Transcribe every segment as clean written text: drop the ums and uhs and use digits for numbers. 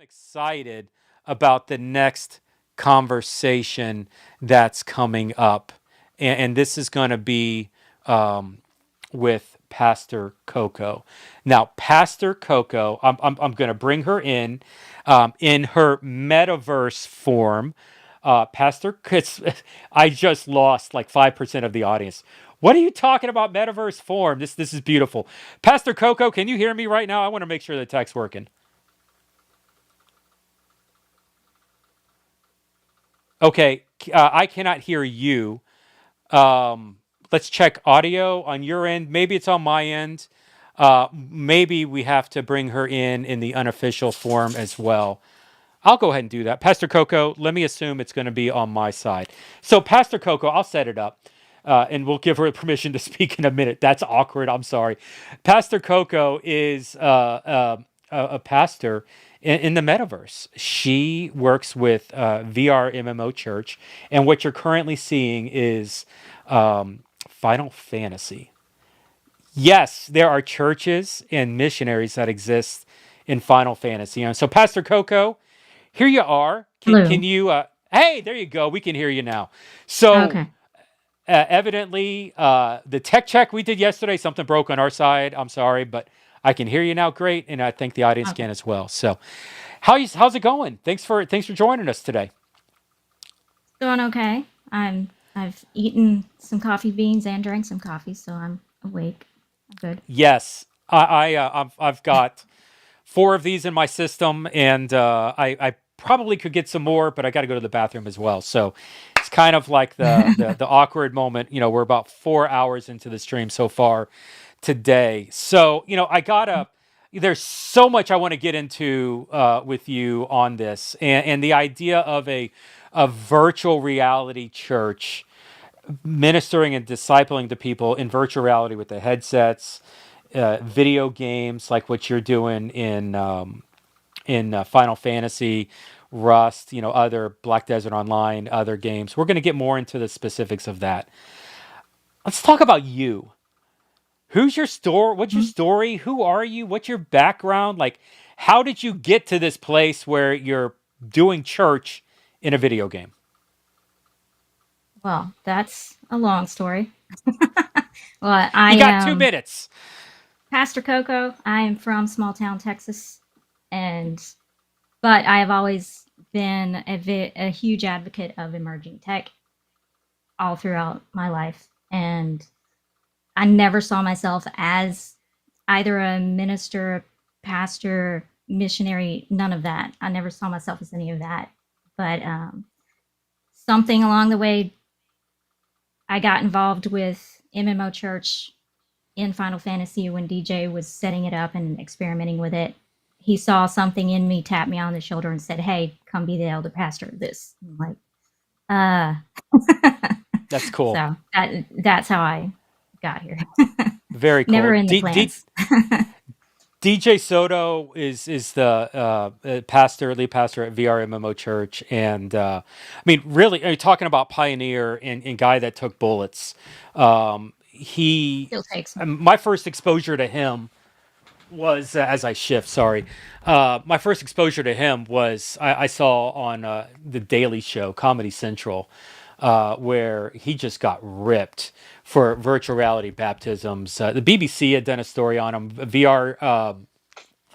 excited about the next conversation that's coming up. And this is going to be with Pastor Coco. Now, Pastor Coco, I'm going to bring her in her metaverse form. Pastor, I just lost like 5% of the audience. What are you talking about metaverse form? This is beautiful. Pastor Coco, can you hear me right now? I want to make sure the tech's working. Okay, I cannot hear you. Let's check audio on your end. Maybe it's on my end. Maybe we have to bring her in the unofficial form as well. I'll go ahead and do that. Pastor Coco, let me assume it's going to be on my side. So, Pastor Coco, I'll set it up. And we'll give her permission to speak in a minute. That's awkward. I'm sorry. Pastor Coco is a pastor in the metaverse. She works with VR MMO Church, and what you're currently seeing is Final Fantasy. Yes, there are churches and missionaries that exist in Final Fantasy. And so, Pastor Coco, here you are. Can Hello. you? Hey, there you go. We can hear you now. So, Okay. evidently, the tech check we did yesterday, something broke on our side. I'm sorry, but I can hear you now. Great, and I think the audience Okay. can as well. So, how's it going? Thanks for joining us today. Doing okay. I've eaten some coffee beans and drank some coffee, so I'm awake. I'm good. Yes, I've got four of these in my system, and I probably could get some more, but I got to go to the bathroom as well. So it's kind of like the awkward moment. We're about 4 hours into the stream so far today. So I gotta. There's so much I want to get into with you on this, and the idea of a virtual reality church ministering and discipling the people in virtual reality with the headsets, video games like what you're doing in Final Fantasy, Rust, other Black Desert Online, other games. We're going to get more into the specifics of that. Let's talk about you. Who's your story? What's your Mhm. story? Who are you? What's your background? Like, how did you get to this place where you're doing church in a video game? Well, that's a long story. Well, You I got 2 minutes. Pastor Coco. I am from small town Texas, and but I have always been a huge advocate of emerging tech all throughout my life, and I never saw myself as either a minister, pastor, missionary, none of that. I never saw myself as any of that. But something along the way, I got involved with MMO Church in Final Fantasy when DJ was setting it up and experimenting with it. He saw something in me, tapped me on the shoulder, and said, "Hey, come be the elder pastor of this." I'm like, That's cool. so that's how I got here. Very Never cool. in the plans. DJ Soto is the lead pastor at VR MMO Church, and I mean, really, talking about pioneer and guy that took bullets. Still takes them. My first exposure to him was as I shift. Sorry, my first exposure to him was I saw on the Daily Show, Comedy Central, where he just got ripped for virtual reality baptisms. The BBC had done a story on him. VR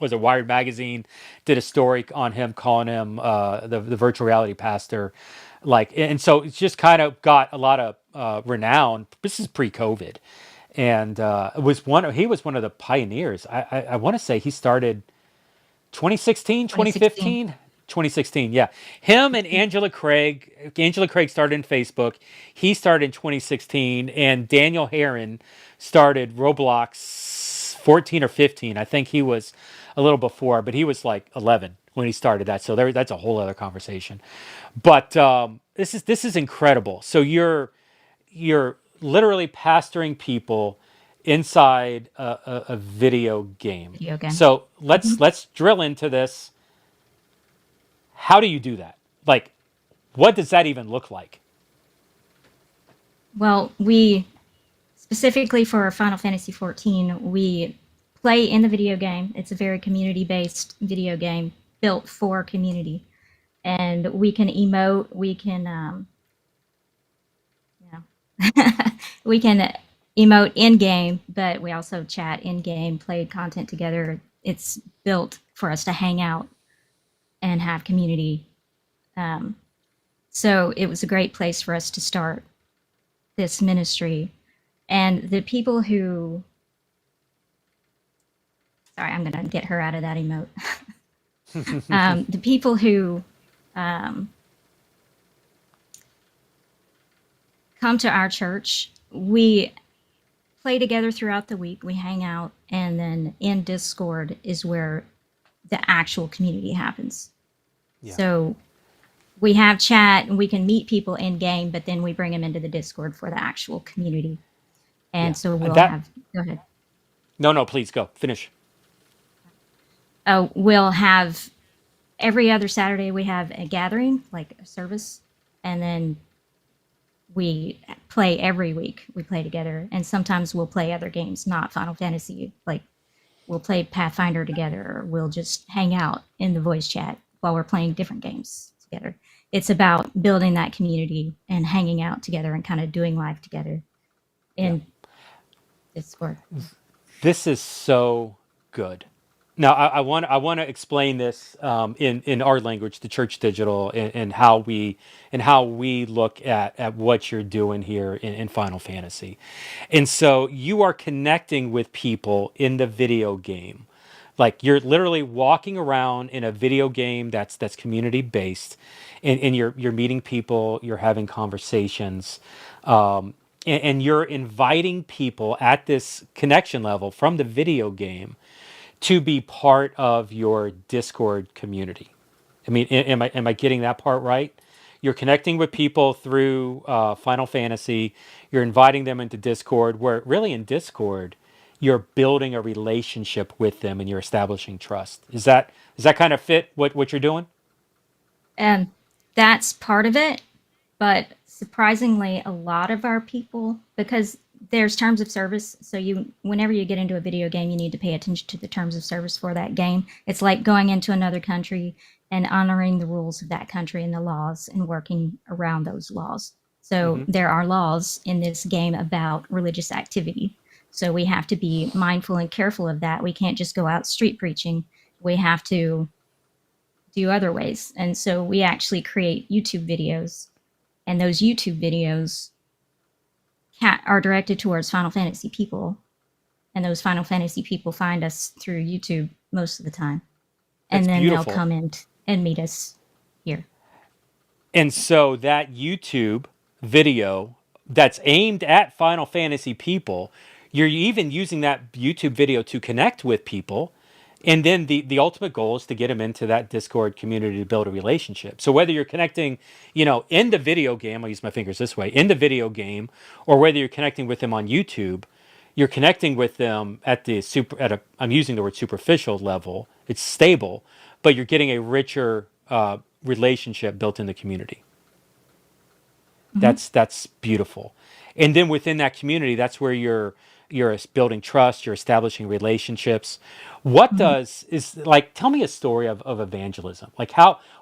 was it Wired magazine did a story on him, calling him the virtual reality pastor. Like, and so it's just kind of got a lot of renown. This is pre-COVID, and it was he was one of the pioneers. I want to say he started 2016, 2016. 2015, 2016. Yeah, him and Angela Craig. Angela Craig started in Facebook. He started in 2016, and Daniel Heron started Roblox 14 or 15. I think he was a little before, but he was like 11 when he started that. So that's a whole other conversation. But this is incredible. So you're literally pastoring people inside a video game. Video game. So Mhm. let's drill into this. How do you do that? Like, what does that even look like? Well, we specifically for Final Fantasy 14, we play in the video game. It's a very community based video game. built for community, and we can emote, we can we can emote in game, but we also chat in game, play content together. It's built for us to hang out and have community. Um, so it was a great place for us to start this ministry. And the people who, sorry, I'm going to get her out of that emote. The people who um, come to our church, we play together throughout the week. We hang out, and then in Discord is where the actual community happens. Yeah. So we have chat and we can meet people in game, but then we bring them into the Discord for the actual community. Yeah. And so we'll That have, go ahead. no, please go. Finish. We'll have every other Saturday we have a gathering, like a service, and then we play every week. We play together, and sometimes we'll play other games, not Final Fantasy. Like we'll play Pathfinder together, or we'll just hang out in the voice chat while we're playing different games together. It's about building that community and hanging out together and kind of doing life together Yeah. in Discord. This is so good. Now, I want to explain this in our language, the Church Digital, and how we look at what you're doing here in Final Fantasy. And so you are connecting with people in the video game. Like you're literally walking around in a video game that's community based, and you're meeting people, you're having conversations, and you're inviting people at this connection level from the video game to be part of your Discord community. I mean, am I getting that part right? You're connecting with people through Final Fantasy. You're inviting them into Discord, where really in Discord, you're building a relationship with them and you're establishing trust. Does that kind of fit what you're doing? And that's part of it. But surprisingly, a lot of our people, because there's terms of service, so whenever you get into a video game, you need to pay attention to the terms of service for that game. It's like going into another country and honoring the rules of that country and the laws and working around those laws. So Mm-hmm. there are laws in this game about religious activity. So we have to be mindful and careful of that. We can't just go out street preaching. We have to do other ways. And so we actually create YouTube videos, and those YouTube videos are directed towards Final Fantasy people, and those Final Fantasy people find us through YouTube most of the time, That's and then they'll beautiful. come in and meet us here. And so that YouTube video that's aimed at Final Fantasy people, you're even using that YouTube video to connect with people. And then the ultimate goal is to get them into that Discord community to build a relationship. So whether you're connecting, in the video game, I'll use my fingers this way, in the video game, or whether you're connecting with them on YouTube, you're connecting with them I'm using the word superficial level. It's stable, but you're getting a richer relationship built in the community. Mm-hmm. That's beautiful. And then within that community, that's where you're building trust, you're establishing relationships. What Mm-hmm. does is like tell me a story of evangelism. Like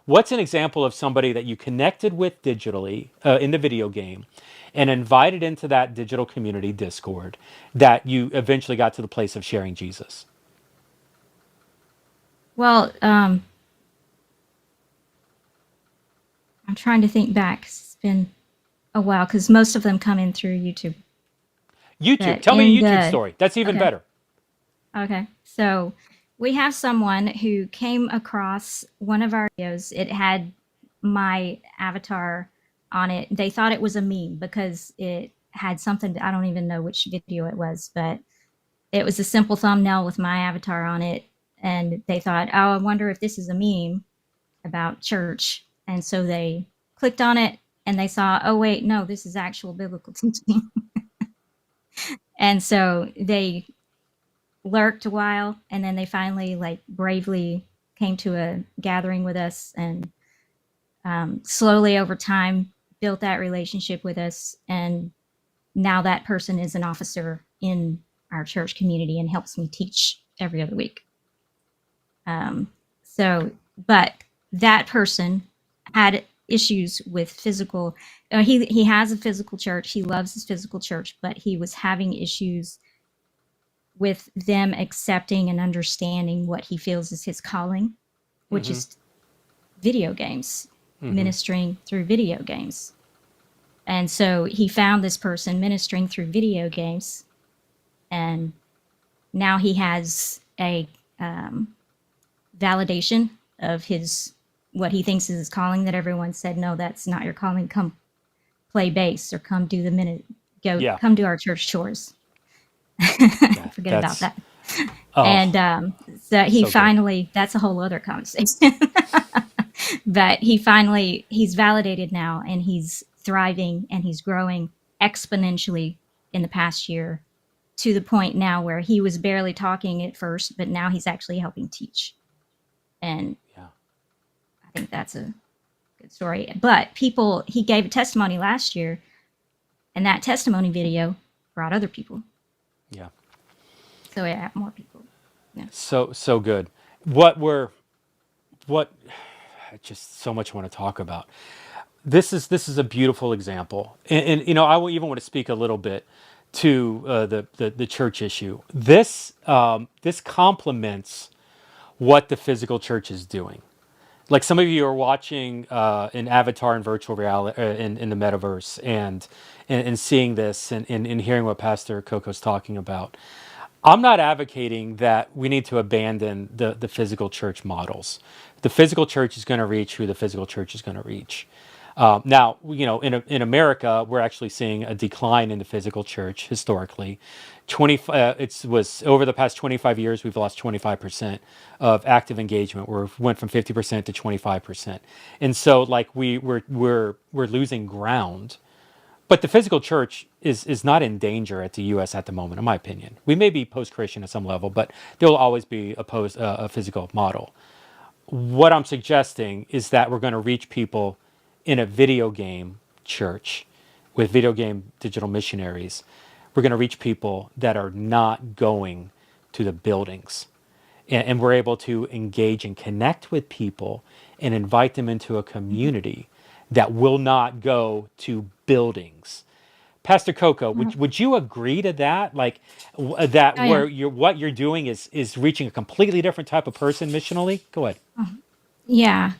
what's an example of somebody that you connected with digitally in the video game and invited into that digital community Discord that you eventually got to the place of sharing Jesus? Well, I'm trying to think back. It's been a while because most of them come in through YouTube. YouTube. But Tell me in a YouTube the story. That's even okay, better. okay, so we have someone who came across one of our videos. It had my avatar on it. They thought it was a meme because it had something, I don't even know which video it was, but it was a simple thumbnail with my avatar on it. And they thought, oh, I wonder if this is a meme about church. And so they clicked on it and they saw, oh, wait, no, this is actual biblical teaching. And so they lurked a while, and then they finally, like, bravely came to a gathering with us, and slowly over time built that relationship with us. And now that person is an officer in our church community and helps me teach every other week. So but that person had issues with physical. He has a physical church. He loves his physical church, but he was having issues with them accepting and understanding what he feels is his calling, which Mm-hmm. is video games, Mm-hmm. ministering through video games. And so he found this person ministering through video games, and now he has a um, validation of his what he thinks is his calling. That everyone said, no, that's not your calling. Come play bass or come do the minute. Go Yeah. come do our church chores. Yeah. Forget about That's that. oh And so he so good. finally, that's a whole other conversation. But he's validated now, and he's thriving and he's growing exponentially in the past year, to the point now where he was barely talking at first, but now he's actually helping teach. And Yeah. I think that's a good story. But people, he gave a testimony last year, and that testimony video brought other people. Yeah. So yeah, more people. Yeah. So good. What we're what just so much I want to talk about. This is a beautiful example, and I even want to speak a little bit to the church issue. This complements what the physical church is doing. Like some of you are watching an avatar in virtual reality in the metaverse, and seeing this, and hearing what Pastor Coco's talking about. I'm not advocating that we need to abandon the physical church models. The physical church is going to reach who the physical church is going to reach. Now, in America, we're actually seeing a decline in the physical church historically. It was over the past 25 years, we've lost 25% of active engagement. We went from 50% to 25%, and so like we're losing ground. But the physical church is not in danger at the U.S. at the moment, in my opinion. We may be post-Christian at some level, but there will always be a physical model. What I'm suggesting is that we're going to reach people in a video game church with video game digital missionaries. We're going to reach people that are not going to the buildings. And we're able to engage and connect with people and invite them into a community that will not go to buildings. Pastor Coco, Mhm. would you agree to that? Like that Oh yeah. where what you're doing is reaching a completely different type of person missionally? Go ahead. Yeah.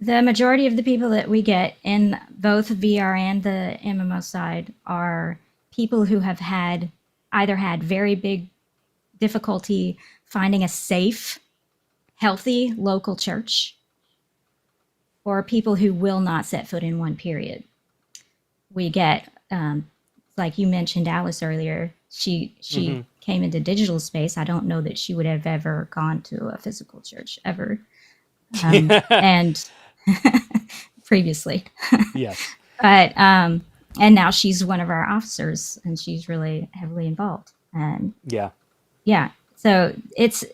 The majority of the people that we get in both VR and the MMO side are people who have either had very big difficulty finding a safe, healthy local church, or people who will not set foot in one, period. We get, like you mentioned Alice earlier, she Hmm. came into digital space. I don't know that she would have ever gone to a physical church ever. And previously. Yes. But and now she's one of our officers, and she's really heavily involved. And Yeah. yeah, so it's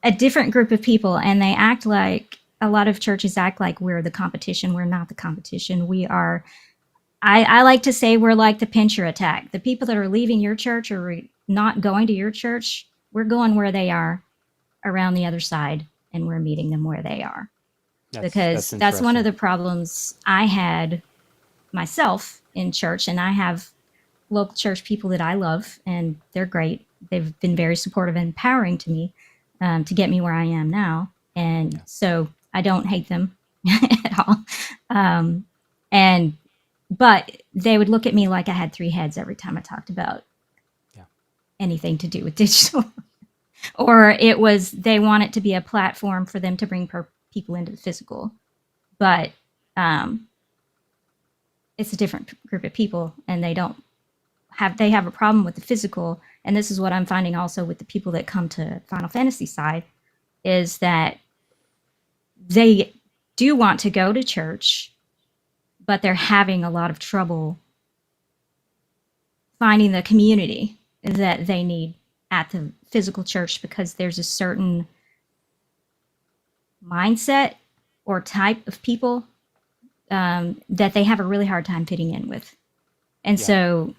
a different group of people, and they act like a lot of churches act like we're the competition. We're not the competition. We are. I like to say we're like the pincher attack. The people that are leaving your church or not going to your church, we're going where they are around the other side, and we're meeting them where they are. That's Because that's one of interesting. the problems I had myself in church, and I have local church people that I love, and they're great. They've been very supportive and empowering to me, to get me where I am now, and Yeah. so I don't hate them at all. Um, and but they would look at me like I had three heads every time I talked about Yeah. anything to do with digital, or it was they want it to be a platform for them to bring people into the physical, but um, it's a different group of people, and they have a problem with the physical. And this is what I'm finding also with the people that come to Final Fantasy side, is that they do want to go to church, but they're having a lot of trouble finding the community that they need at the physical church, because there's a certain mindset or type of people, that they have a really hard time fitting in with. And Yeah. so,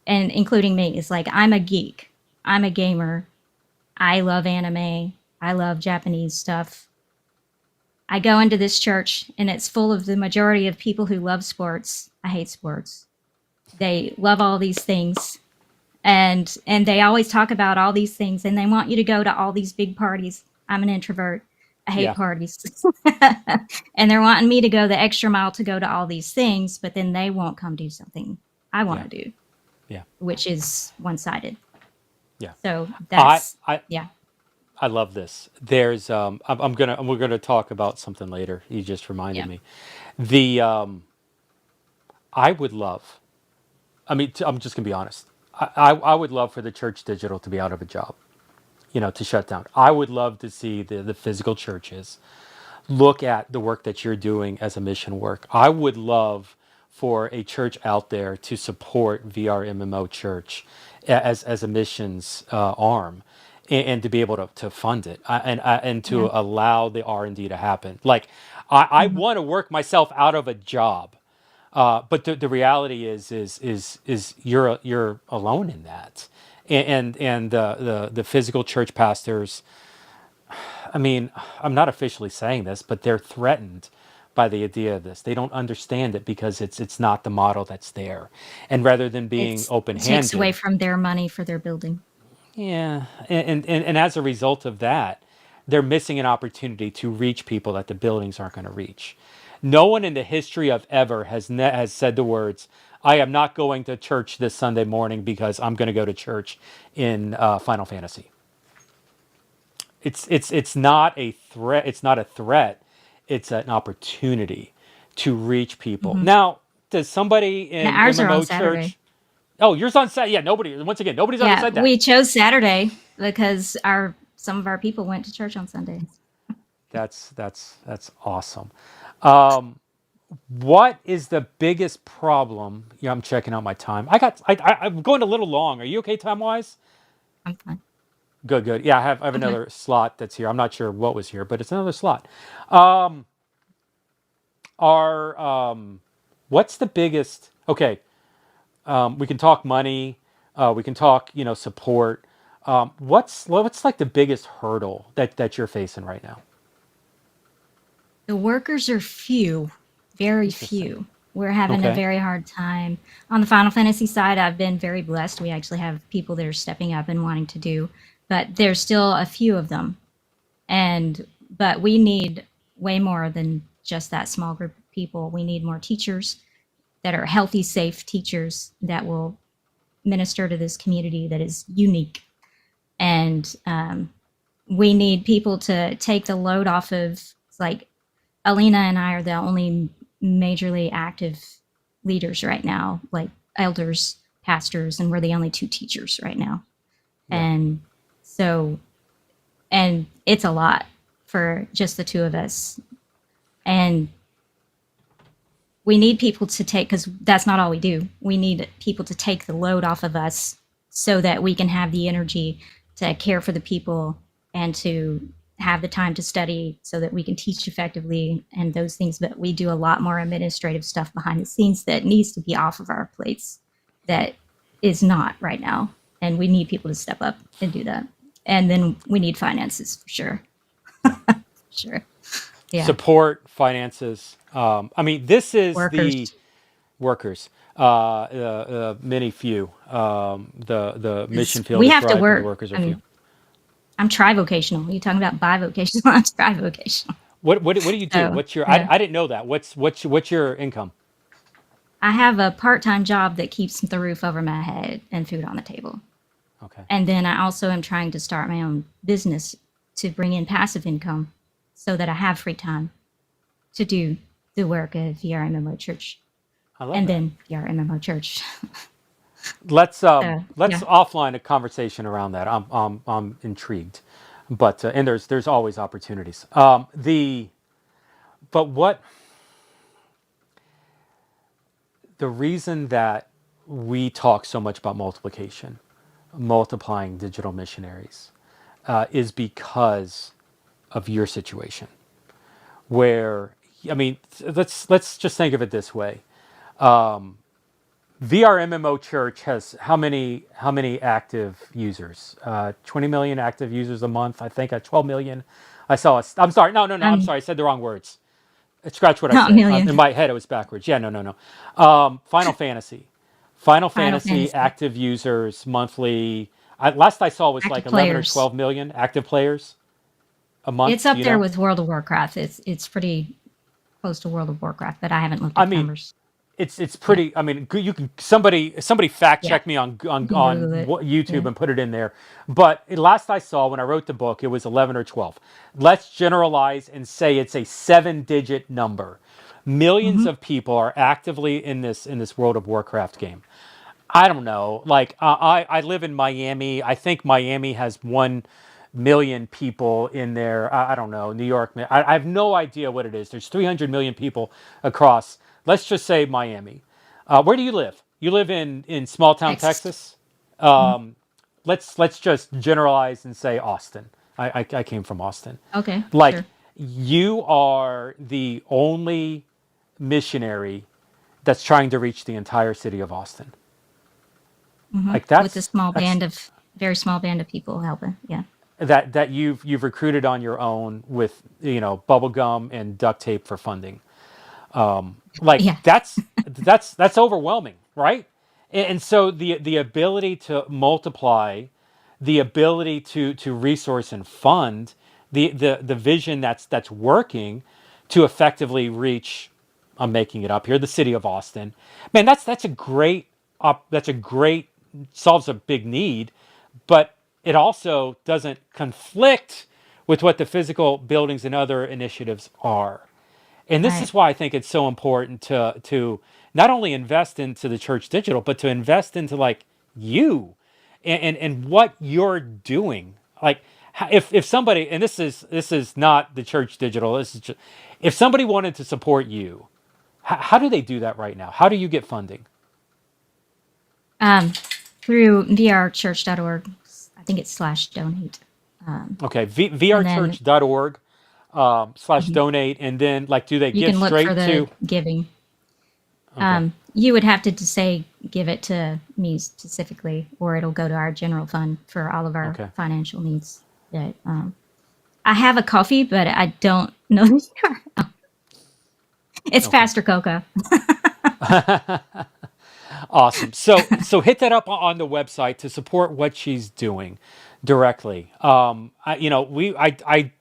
and including me, is like, I'm a geek, I'm a gamer, I love anime. I love Japanese stuff. I go into this church and it's full of the majority of people who love sports. I hate sports. They love all these things, and they always talk about all these things, and they want you to go to all these big parties. I'm an introvert. I hate Yeah, parties. And they're wanting me to go the extra mile to go to all these things, but then they won't come do something I want yeah, to do, yeah, which is one-sided. yeah. So I that's I yeah. I love this. There's we're gonna talk about something later. You just reminded Yeah. me. The I would love. I mean, I'm just gonna be honest. I would love for the church digital to be out of a job. To shut down. I would love to see the physical churches look at the work that you're doing as a mission work. I would love for a church out there to support VRMMO Church as a missions arm, and to be able to fund it, and Yeah. to allow the R&D to happen. Like I Mhm. want to work myself out of a job, but the reality is you're alone in that, and the physical church pastors. I mean, I'm not officially saying this, but they're threatened by the idea of this. They don't understand it because it's not the model that's there. And rather than being It takes away open-handed, from their money for their building. yeah, and as a result of that, they're missing an opportunity to reach people that the buildings aren't going to reach. No one in the history of ever has said the words, "I am not going to church this Sunday morning because I'm going to go to church in Final Fantasy." It's not a threat. It's not a threat. It's an opportunity to reach people. Mhm. Now, does somebody And in ours are on MMO Saturday. church? Oh, yours on Saturday. Yeah, nobody. Once again, nobody's ever Yeah, said that. we chose Saturday because our some of our people went to church on Sunday. That's awesome. Um, what is the biggest problem? Yeah, I'm checking out my time. I'm going a little long. Are you okay time wise? I'm fine. Good, good. Yeah, I have Okay. another slot that's here. I'm not sure what was here, but it's another slot. Um, are what's the biggest? Okay, we can talk money. We can talk, support. What's like the biggest hurdle that you're facing right now? The workers are few, very Interesting. few. We're having a Okay. very hard time. On the Final Fantasy side, I've been very blessed. We actually have people that are stepping up and wanting to do, but there's still a few of them. And but we need way more than just that small group of people. We need more teachers that are healthy, safe teachers that will minister to this community that is unique. And we need people to take the load off of, like, Alina and I are the only majorly active leaders right now, like elders, pastors, and we're the only two teachers right now. Yeah. And so, and it's a lot for just the two of us. And we need people to take, because that's not all we do. We need people to take the load off of us so that we can have the energy to care for the people and to have the time to study so that we can teach effectively and those things. But we do a lot more administrative stuff behind the scenes that needs to be off of our plates that is not right now. And we need people to step up and do that. And then we need finances for sure. Yeah. Sure. Yeah. Support, finances. I mean, this is the Workers. workers. Many few. The mission Because field we is have to ripe and the work. workers are I few. mean, I'm trivocational. You talking about bivocational? I'm trivocational. What do you do? So What's your? yeah, I didn't know that. What's your income? I have a part-time job that keeps the roof over my head and food on the table. Okay. And then I also am trying to start my own business to bring in passive income so that I have free time to do the work of VRMMO Church I love and that. then VRMMO Church. So Let's yeah, offline a conversation around that. I'm intrigued, but and there's always opportunities. But what the reason that we talk so much about multiplication, multiplying digital missionaries, is because of your situation. Where I mean, let's just think of it this way: VR MMO Church has how many active users? 20 million active users a month. I think at 12 million. I saw. I'm sorry. No, no, no. I'm sorry. I said the wrong words. Scratch what I Not said. million. In my head, it was backwards. Yeah, no, no, no. Final Fantasy. Final Final Fantasy Fantasy. active users monthly. Last I saw was like Active 11 or players. 12 million active players a month. It's Do up you there know? with World of Warcraft. It's pretty close to World of Warcraft, but I haven't looked I at the mean, numbers. it's Yeah. pretty. I mean, you can somebody fact Yeah. check me on You can Google it. YouTube Yeah. and put it in there. But last I saw when I wrote the book, it was 11 or 12. Let's generalize and say it's a 7-digit number. Millions Hmm. of people are actively in this World of Warcraft game. I don't know. Like I live in Miami. I think Miami has 1 million people in there. I don't know. New York. I have no idea what it is. There's 300 million people across. Let's just say Miami. Where do you live? You live in small town Texas. Texas. Mhm. Let's just generalize and say Austin. I came from Austin. Okay. Like Sure. you are the only missionary that's trying to reach the entire city of Austin. Hmm. Like With a small that's band of very small band of people helping. Yeah. that you've recruited on your own with bubble gum and duct tape for funding. Like Yeah. that's overwhelming, right? And so the ability to multiply, the ability to resource and fund the vision that's working to effectively reach. I'm making it up here. The city of Austin, man. That's a great that's a great solves a big need, but it also doesn't conflict with what the physical buildings and other initiatives are. And this Right. is why I think it's so important to not only invest into the church digital, but to invest into like you and what you're doing. Like if somebody, and this is not the church digital. This is just, if somebody wanted to support you, how do they do that right now? How do you get funding? Um, Through thechurch.org. I think it's /donate. Okay, And then vrchurch.org slash mhm, donate, and then like, do they you give can look for straight the to? giving. Okay, You would have to say give it to me specifically, or it'll go to our general fund for all of our okay, financial needs. That I have a coffee, but I don't know the URL. It's okay. Pastor Coco. Awesome. So hit that up on the website to support what she's doing directly.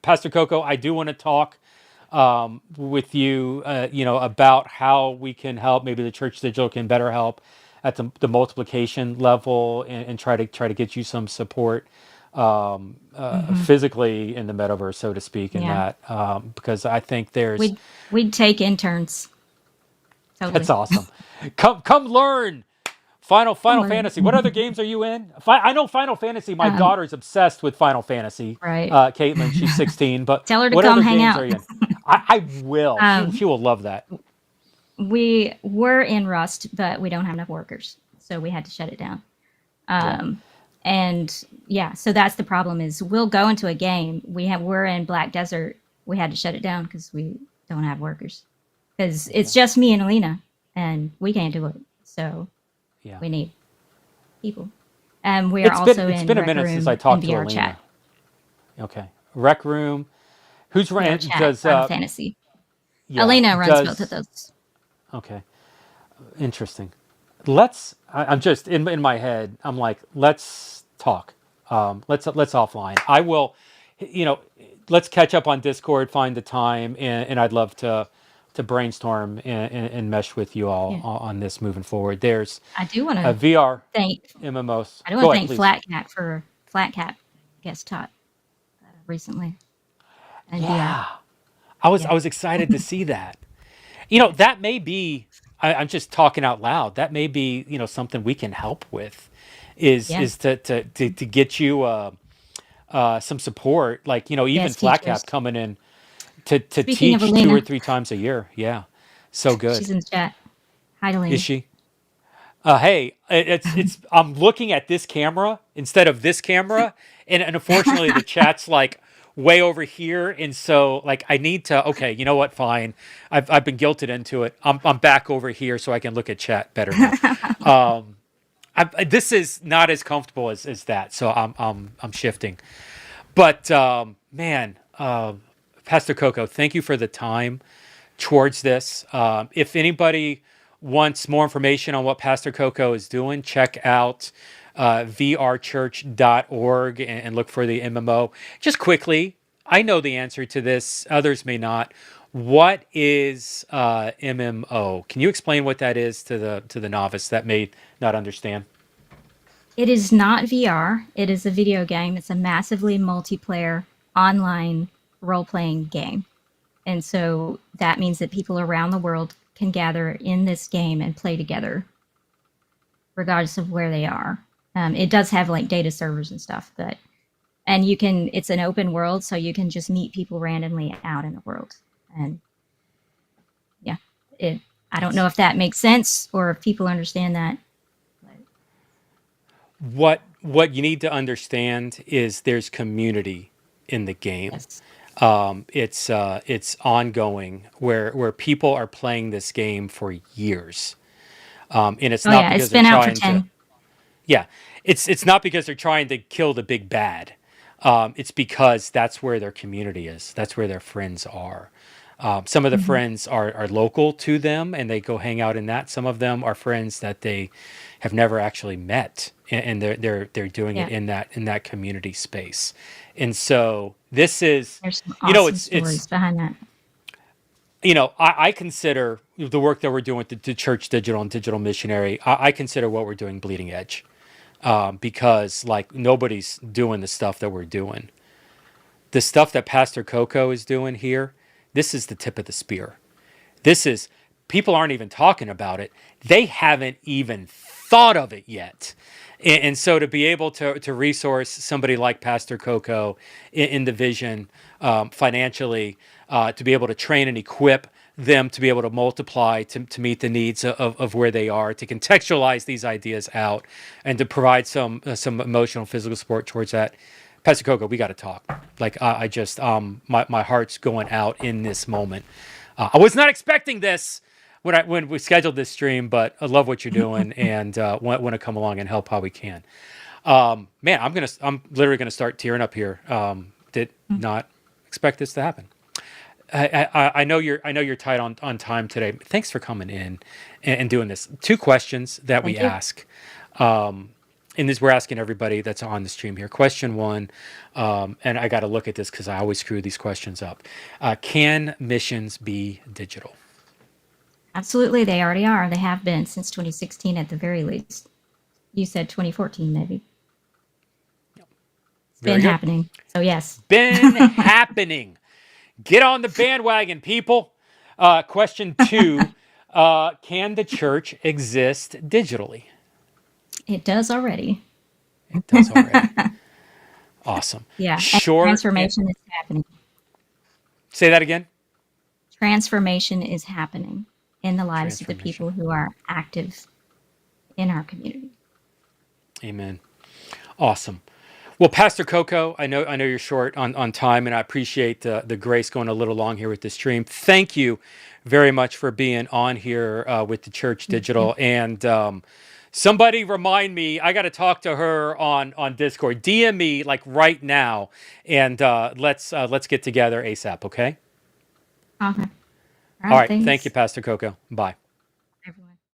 Pastor Coco, I do want to talk with you, about how we can help. Maybe the Church Digital can better help at the multiplication level and try to get you some support Hmm. physically in the metaverse, so to speak, in Yeah, that because I think there's we'd take interns that's totally. awesome. Come learn. Come Final learn. Fantasy. What other games are you in? I know Final Fantasy. My Um, daughter's obsessed with Final Fantasy. right. Caitlin, she's 16. But Tell her to what come other hang games are out. you in? I will. She Um, will love that. we were in Rust, but we don't have enough workers, so we had to shut it down. Yeah. And yeah, so that's the problem. Is we'll go into a game. We're in Black Desert. We had to shut it down because we don't have workers. Because Okay. it's just me and Alina, and we can't do it. So Yeah. we need people. And we are It's been also it's in been a Rec minute since I Room and talked to VR Chat. Alina. Okay. Rec Room. Who's VR ran? Chat, Does Final Fantasy. yeah? Alina runs both of Does those. okay. Interesting. I'm just in my head. I'm like, let's talk. Let's offline. I will, you know, let's catch up on Discord. Find the time, and I'd love to brainstorm and mesh with you all Yeah, on this moving forward. There's I do want a to VR thank. MMOs. I do want Go to ahead, thank please. Flat Cat for Flat Cat guest taught recently and VR. Yeah, I was Yeah. excited to see that. That may be. I'm just talking out loud. That may be something we can help with. Is Yeah. is to get you some support, like even Yes, Flat teachers. Cap coming in to Speaking of teach two or Alina, three times a year. Yeah, so good. she's in the chat. Hi, Is Alina. she? Hey, it's. I'm looking at this camera instead of this camera, and unfortunately the chat's like way over here, and so like I need to. Okay, you know what? Fine, I've been guilted into it. I'm back over here so I can look at chat better now. Um, this is not as comfortable as that, so I'm shifting. But man, Pastor Coco, thank you for the time towards this. If anybody wants more information on what Pastor Coco is doing, check out thechurch.digital and look for the MMO. Just quickly, I know the answer to this, others may not. What is MMO? Can you explain what that is to the novice that may not understand? It is not VR. It is a video game. It's a massively multiplayer online role playing game. And so that means that people around the world can gather in this game and play together, regardless of where they are. It does have like data servers and stuff, but and you can. It's an open world, so you can just meet people randomly out in the world. And yeah, it. I don't know if that makes sense or if people understand that. What you need to understand is there's community in the game. Yes. It's ongoing where people are playing this game for years, and it's Oh not yeah, it's because they're been out for trying to. 10. Yeah, it's not because they're trying to kill the big bad. It's because that's where their community is. That's where their friends are. Some of the Mm-hmm. friends are local to them, and they go hang out in that. Some of them are friends that they have never actually met, and they're doing it Yeah, in that community space. And so this is, there's some you know, awesome stories behind that. I consider the work that we're doing with the Church Digital and Digital Missionary. I consider what we're doing bleeding edge, because like nobody's doing the stuff that we're doing. The stuff that Pastor Coco is doing here, this is the tip of the spear. This is, people aren't even talking about it. They haven't even thought of it yet. And so to be able to resource somebody like Pastor Coco in the vision, financially, to be able to train and equip them to be able to multiply to meet the needs of where they are, to contextualize these ideas out, and to provide some emotional, physical support towards that. Pastor Coco, we got to talk. Like I just my heart's going out in this moment. I was not expecting this when we scheduled this stream, but I love what you're doing and want to come along and help how we can. Man, I'm literally gonna start tearing up here. Did not expect this to happen. I know you're tight on time today. Thanks for coming in and doing this. Two questions that we Thank you. ask. And this we're asking everybody that's on the stream here. Question one, and I got to look at this because I always screw these questions up. Can missions be digital? Absolutely, they already are. They have been since 2016 at the very least. You said 2014, maybe. It's Very been good. happening. So, yes. Been happening. Get on the bandwagon, people. Question two, can the church exist digitally? It does already. It does already. Awesome. Yeah. And Short. transformation is happening. Say that again. Transformation is happening in the lives of the Transformation. people who are active in our community. Amen. Awesome. Well, Pastor Coco, I know you're short on time, and I appreciate the grace going a little long here with the stream. Thank you very much for being on here with the Church Digital. And somebody remind me, I got to talk to her on Discord. DM me like right now, and let's get together ASAP. Okay. Okay. All All right. right. Thank you, Thanks. Pastor Coco. Bye.